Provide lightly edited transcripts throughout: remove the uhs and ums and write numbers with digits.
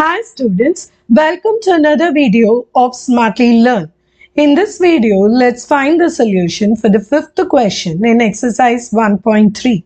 Hi students, welcome to another video of Smartly Learn. In this video, let's find the solution for the fifth question in exercise 1.3.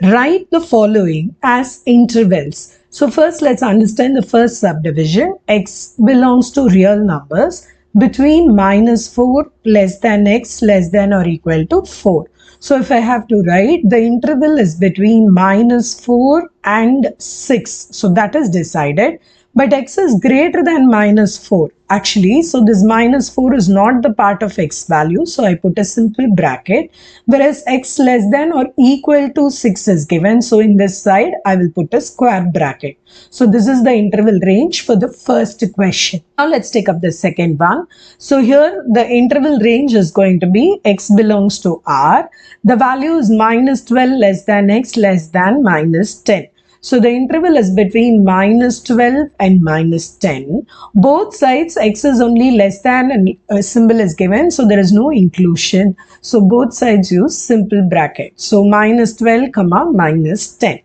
Write the following as intervals. So first let's understand the first subdivision. X belongs to real numbers between -4 less than x less than or equal to 4. So if I have to write, the interval is between -4 and 6. So that is decided. But x is greater than -4. Actually, so this -4 is not the part of x value. So I put a simple bracket. Whereas x less than or equal to 6 is given. So in this side, I will put a square bracket. So this is the interval range for the first question. Now let's take up the second one. So here the interval range is going to be x belongs to R. The value is -12 less than x less than -10. So the interval is between -12 and -10. Both sides x is only less than and a symbol is given. So there is no inclusion. So both sides use simple bracket. So -12 comma -10.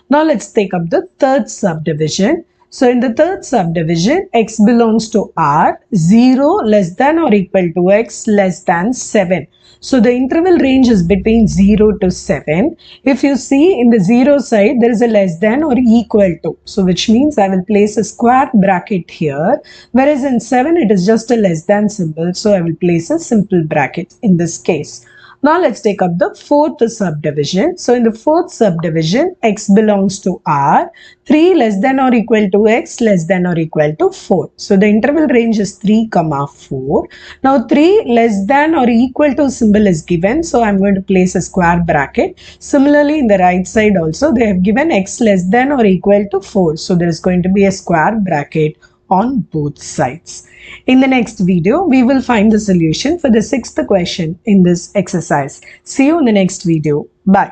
Now let's take up the third subdivision. So in the third subdivision, x belongs to R, 0 less than or equal to x less than 7. So the interval range is between 0 to 7. If you see in the 0 side, there is a less than or equal to. So which means I will place a square bracket here. Whereas in 7, it is just a less than symbol. So I will place a simple bracket in this case. Now let's take up the fourth subdivision. So in the fourth subdivision, x belongs to R, 3 less than or equal to x less than or equal to 4. So the interval range is 3 comma 4. Now 3 less than or equal to symbol is given. So I'm going to place a square bracket. Similarly, in the right side also, they have given x less than or equal to 4. So there is going to be a square bracket on both sides. In the next video, we will find the solution for the sixth question in this exercise. See you in the next video. Bye.